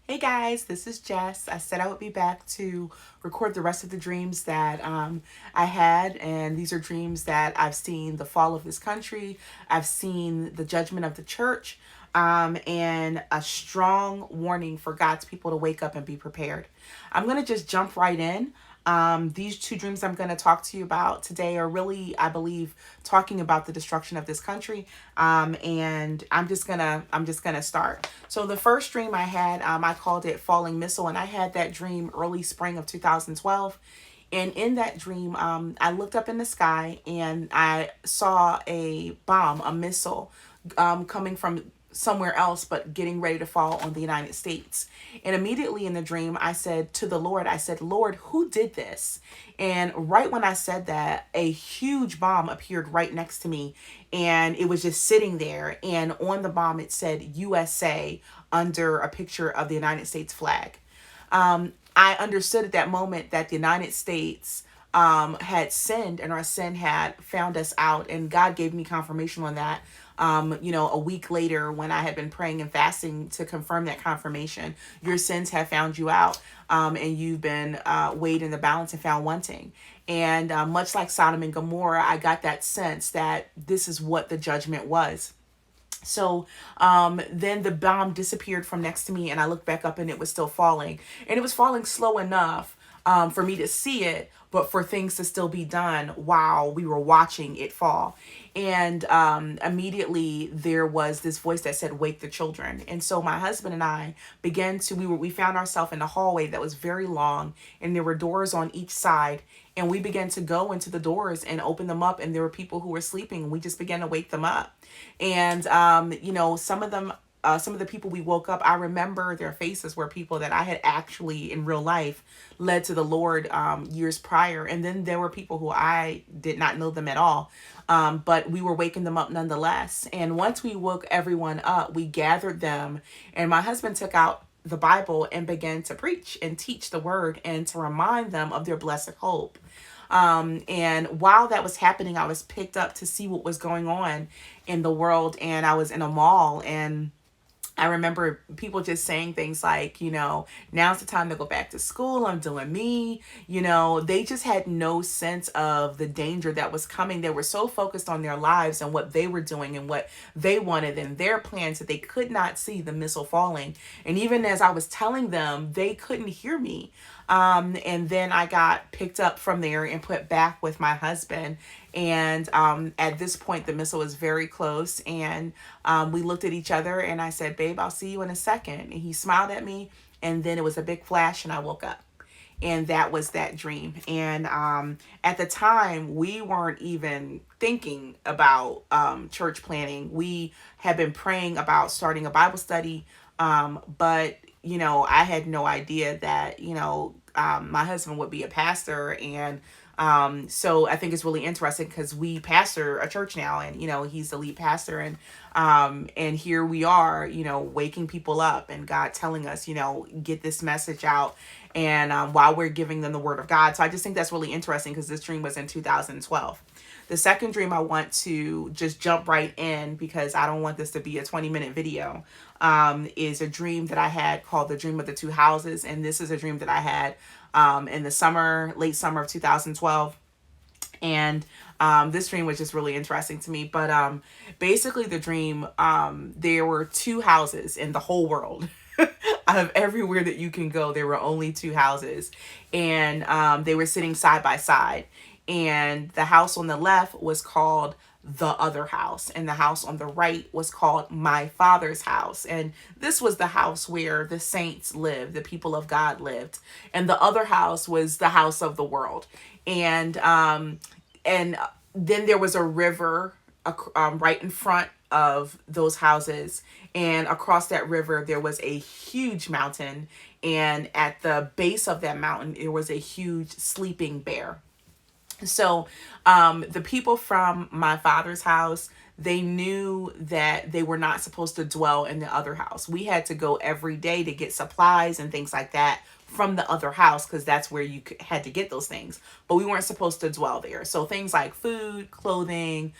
Hey guys, this is Jess. I said I would be back to record the rest of the dreams that I had, and these are dreams that I've seen the fall of this country, I've seen the judgment of the church, and a strong warning for God's people to wake up and be prepared. I'm going to just jump right in. These two dreams I'm going to talk to you about today are really, I believe, talking about the destruction of this country. And I'm just gonna start. So the first dream I had, I called it falling missile, and I had that dream early spring of 2012. And in that dream, I looked up in the sky and I saw a bomb, a missile, coming from somewhere else, but getting ready to fall on the United States. And immediately in the dream, I said to the Lord, I said, Lord, who did this? And right when I said that, a huge bomb appeared right next to me, and it was just sitting there. And on the bomb, it said USA under a picture of the United States flag. I understood at that moment that the United States had sinned, and our sin had found us out, and God gave me confirmation on that. A week later, when I had been praying and fasting to confirm that confirmation, your sins have found you out, and you've been weighed in the balance and found wanting. And much like Sodom and Gomorrah, I got that sense that this is what the judgment was. So then the bomb disappeared from next to me, and I looked back up, and it was still falling. And it was falling slow enough for me to see it, but for things to still be done while we were watching it fall. And immediately there was this voice that said, "Wake the children." And so my husband and I began to, we found ourselves in a hallway that was very long, and there were doors on each side. And we began to go into the doors and open them up, and there were people who were sleeping, and we just began to wake them up. And some of them, some of the people we woke up, I remember their faces were people that I had actually in real life led to the Lord years prior. And then there were people who I did not know them at all, but we were waking them up nonetheless. And once we woke everyone up, we gathered them, and my husband took out the Bible and began to preach and teach the word and to remind them of their blessed hope. And while that was happening, I was picked up to see what was going on in the world, and I was in a mall, and I remember people just saying things like, now's the time to go back to school. I'm doing me. They just had no sense of the danger that was coming. They were so focused on their lives and what they were doing and what they wanted and their plans that they could not see the missile falling. And even as I was telling them, they couldn't hear me. And then I got picked up from there and put back with my husband. And at this point, the missile was very close. And we looked at each other, and I said, "Babe, I'll see you in a second." And he smiled at me. And then it was a big flash, and I woke up. And that was that dream. And at the time, we weren't even thinking about church planning. We had been praying about starting a Bible study. But I had no idea that, my husband would be a pastor. And so I think it's really interesting because we pastor a church now, and, he's the lead pastor. And here we are, waking people up, and God telling us, get this message out. And while we're giving them the word of God. So I just think that's really interesting because this dream was in 2012. The second dream I want to just jump right in because I don't want this to be a 20-minute video, is a dream that I had called the Dream of the Two Houses. And this is a dream that I had in the late summer of 2012. And this dream was just really interesting to me. But basically the dream, there were two houses in the whole world. Out of everywhere that you can go, there were only two houses. And they were sitting side by side. And the house on the left was called the other house, and the house on the right was called my father's house. And this was the house where the saints lived, the people of God lived. And the other house was the house of the world. And then there was a river right in front of those houses, and across that river there was a huge mountain, and at the base of that mountain there was a huge sleeping bear. So the people from my father's house, they knew that they were not supposed to dwell in the other house. We had to go every day to get supplies and things like that from the other house, because that's where you had to get those things. But we weren't supposed to dwell there. So things like food, clothing,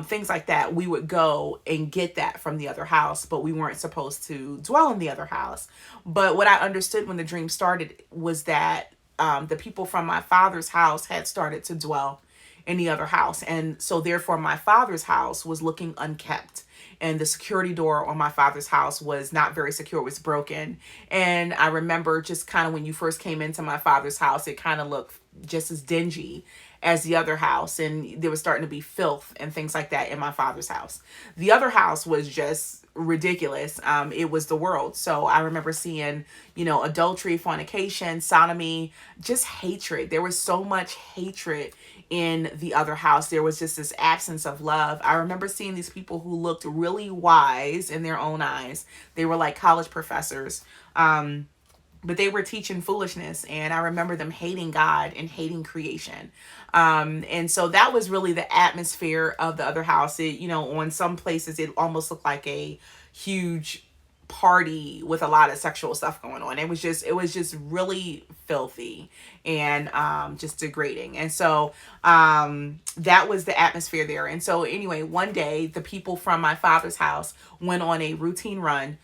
things like that, we would go and get that from the other house, but we weren't supposed to dwell in the other house. But what I understood when the dream started was that the people from my father's house had started to dwell in the other house. And so therefore my father's house was looking unkept. And the security door on my father's house was not very secure, it was broken. And I remember just kind of when you first came into my father's house, it kind of looked just as dingy as the other house. And there was starting to be filth and things like that in my father's house. The other house was just ridiculous. It was the world. So I remember seeing, adultery, fornication, sodomy, just hatred. There was so much hatred in the other house. There was just this absence of love. I remember seeing these people who looked really wise in their own eyes. They were like college professors. But they were teaching foolishness, and I remember them hating God and hating creation. And so that was really the atmosphere of the other house. It, on some places it almost looked like a huge party with a lot of sexual stuff going on. It was just really filthy and just degrading. And so that was the atmosphere there. And so anyway, one day the people from my father's house went on a routine run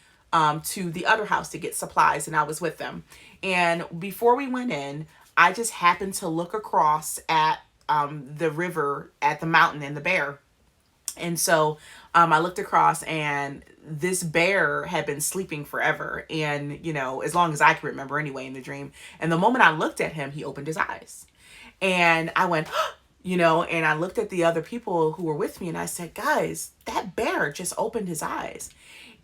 to the other house to get supplies, and I was with them. And before we went in, I just happened to look across at the river, at the mountain, and the bear. And so I looked across, and this bear had been sleeping forever, and as long as I can remember anyway, in the dream. And the moment I looked at him, he opened his eyes, and I went, and I looked at the other people who were with me, and I said, guys, that bear just opened his eyes.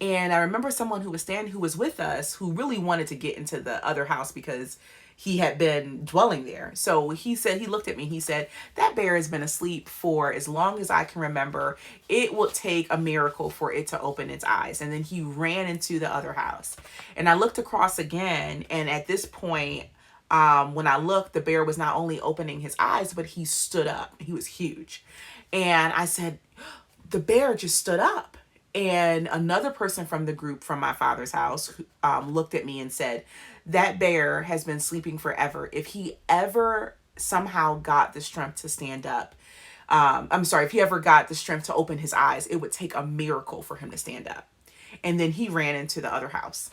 And I remember someone who was with us, who really wanted to get into the other house because he had been dwelling there. So he said, he looked at me, he said, that bear has been asleep for as long as I can remember. It will take a miracle for it to open its eyes. And then he ran into the other house. And I looked across again. And at this point, when I looked, the bear was not only opening his eyes, but he stood up. He was huge. And I said, the bear just stood up. And another person from the group from my father's house looked at me and said, that bear has been sleeping forever. If he ever somehow got the strength to stand up, if he ever got the strength to open his eyes, it would take a miracle for him to stand up. And then he ran into the other house.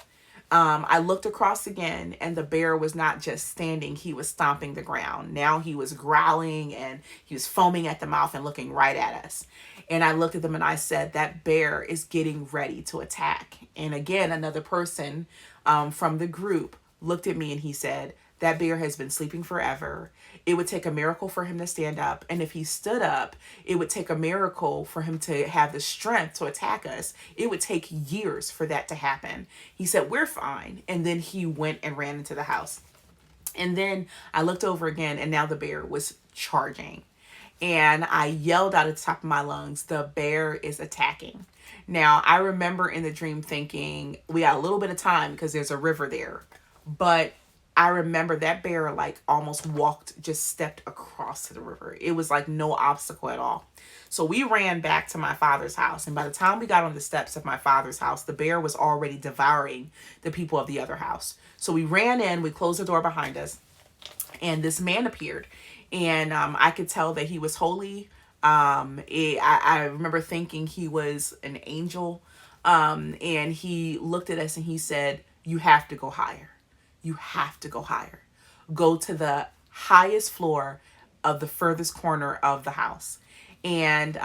I looked across again, and the bear was not just standing, he was stomping the ground. Now he was growling, and he was foaming at the mouth and looking right at us. And I looked at them and I said, that bear is getting ready to attack. And again, another person from the group looked at me and he said, that bear has been sleeping forever. It would take a miracle for him to stand up. And if he stood up, it would take a miracle for him to have the strength to attack us. It would take years for that to happen. He said, we're fine. And then he went and ran into the house. And then I looked over again, and now the bear was charging. And I yelled out at the top of my lungs, the bear is attacking. Now, I remember in the dream thinking, we got a little bit of time because there's a river there. But I remember that bear almost just stepped across to the river. It was like no obstacle at all. So we ran back to my father's house. And by the time we got on the steps of my father's house, the bear was already devouring the people of the other house. So we ran in, we closed the door behind us, and this man appeared. And I could tell that he was holy. I remember thinking he was an angel. And he looked at us and he said, you have to go higher. You have to go higher. Go to the highest floor of the furthest corner of the house. And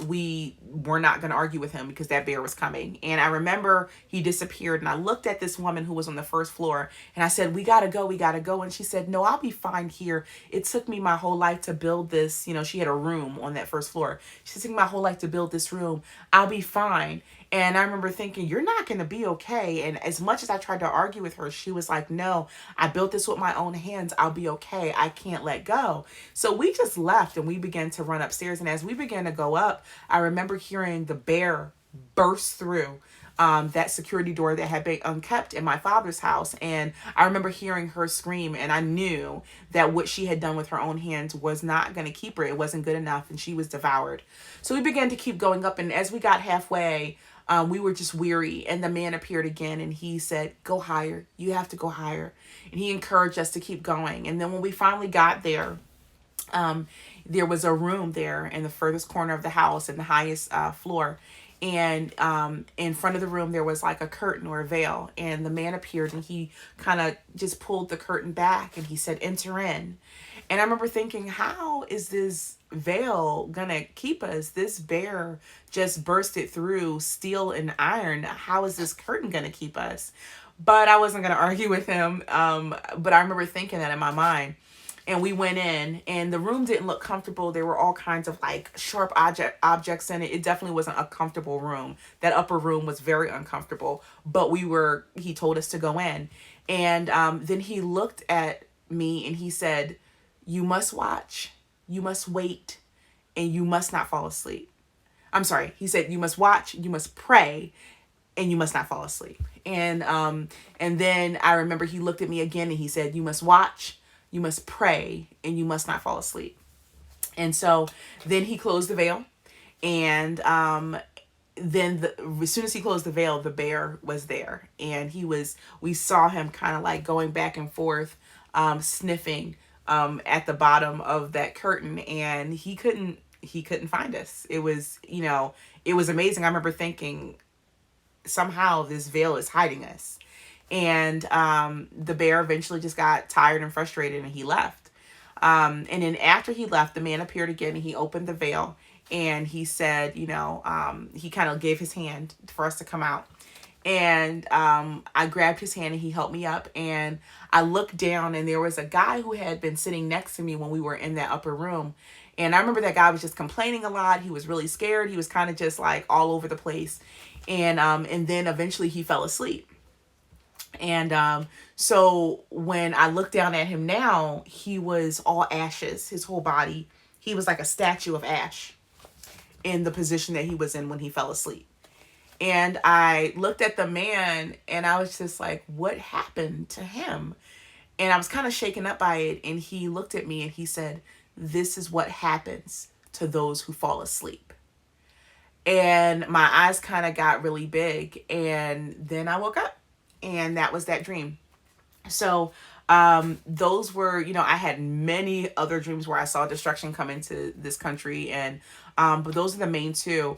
we were not going to argue with him because that bear was coming. And I remember he disappeared, and I looked at this woman who was on the first floor, and I said, we got to go, we got to go. And she said, no, I'll be fine here. It took me my whole life to build this. She had a room on that first floor. She said, it took me my whole life to build this room. I'll be fine. And I remember thinking, you're not going to be okay. And as much as I tried to argue with her, she was like, no, I built this with my own hands. I'll be okay. I can't let go. So we just left, and we began to run upstairs. And as we began to go up, I remember hearing the bear burst through that security door that had been unkept in my father's house. And I remember hearing her scream, and I knew that what she had done with her own hands was not going to keep her. It wasn't good enough, and she was devoured. So we began to keep going up, and as we got halfway, we were just weary, and the man appeared again, and he said, "Go higher. You have to go higher." And he encouraged us to keep going. And then when we finally got there, there was a room there in the furthest corner of the house in the highest floor. And in front of the room, there was like a curtain or a veil. And the man appeared, and he kind of just pulled the curtain back, and he said, "Enter in." And I remember thinking, how is this veil gonna keep us? This bear just bursted through steel and iron. How is this curtain gonna keep us? But I wasn't gonna argue with him. But I remember thinking that in my mind. And we went in, and the room didn't look comfortable. There were all kinds of like sharp objects in it. It definitely wasn't a comfortable room. That upper room was very uncomfortable. But he told us to go in. And then he looked at me and he said, "You must watch, you must wait, and you must not fall asleep." I'm sorry. He said, "You must watch, you must pray, and you must not fall asleep." And then I remember he looked at me again and he said, "You must watch, you must pray, and you must not fall asleep." And so then he closed the veil. And as soon as he closed the veil, the bear was there. And we saw him kind of like going back and forth, sniffing at the bottom of that curtain. And he couldn't find us. It was, it was amazing. I remember thinking, somehow this veil is hiding us. And the bear eventually just got tired and frustrated, and he left. And then after he left, the man appeared again, and he opened the veil, and he said, he kind of gave his hand for us to come out. And I grabbed his hand, and he helped me up. And I looked down, and there was a guy who had been sitting next to me when we were in that upper room. And I remember that guy was just complaining a lot. He was really scared. He was kind of just like all over the place. And then eventually he fell asleep. And so when I look down at him now, he was all ashes, his whole body. He was like a statue of ash in the position that he was in when he fell asleep. And I looked at the man, and I was just like, what happened to him? And I was kind of shaken up by it. And he looked at me and he said, "This is what happens to those who fall asleep." And my eyes kind of got really big. And then I woke up, and that was that dream. So those were, I had many other dreams where I saw destruction come into this country. And but those are the main two.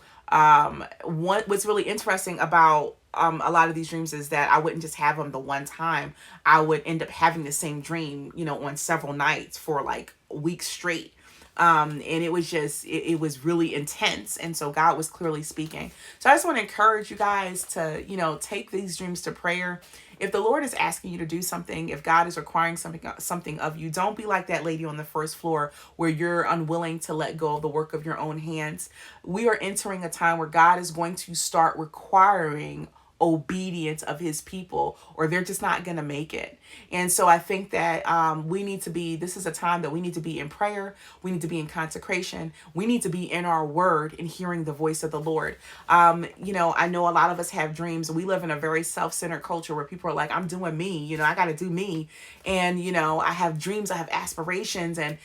What's really interesting about a lot of these dreams is that I wouldn't just have them the one time. I would end up having the same dream, on several nights for like weeks straight. And it was just, it was really intense. And so God was clearly speaking. So I just want to encourage you guys to, take these dreams to prayer. If the Lord is asking you to do something, if God is requiring something of you, don't be like that lady on the first floor where you're unwilling to let go of the work of your own hands. We are entering a time where God is going to start requiring obedience of his people, or they're just not going to make it. And so I think that this is a time that we need to be in prayer. We need to be in consecration. We need to be in our word and hearing the voice of the Lord. I know a lot of us have dreams. We live in a very self-centered culture where people are like, "I'm doing me, I got to do me." And, I have dreams, I have aspirations, and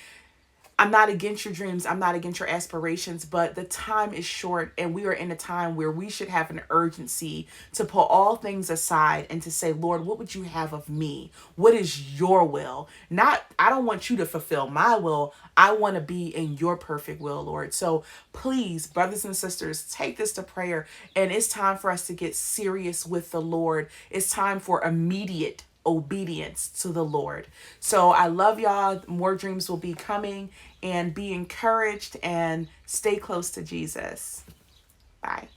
I'm not against your dreams. I'm not against your aspirations, but the time is short, and we are in a time where we should have an urgency to put all things aside and to say, "Lord, what would you have of me? What is your will?" I don't want you to fulfill my will. I want to be in your perfect will, Lord. So please, brothers and sisters, take this to prayer. And it's time for us to get serious with the Lord. It's time for immediate obedience to the Lord. So I love y'all. More dreams will be coming, and be encouraged and stay close to Jesus. Bye.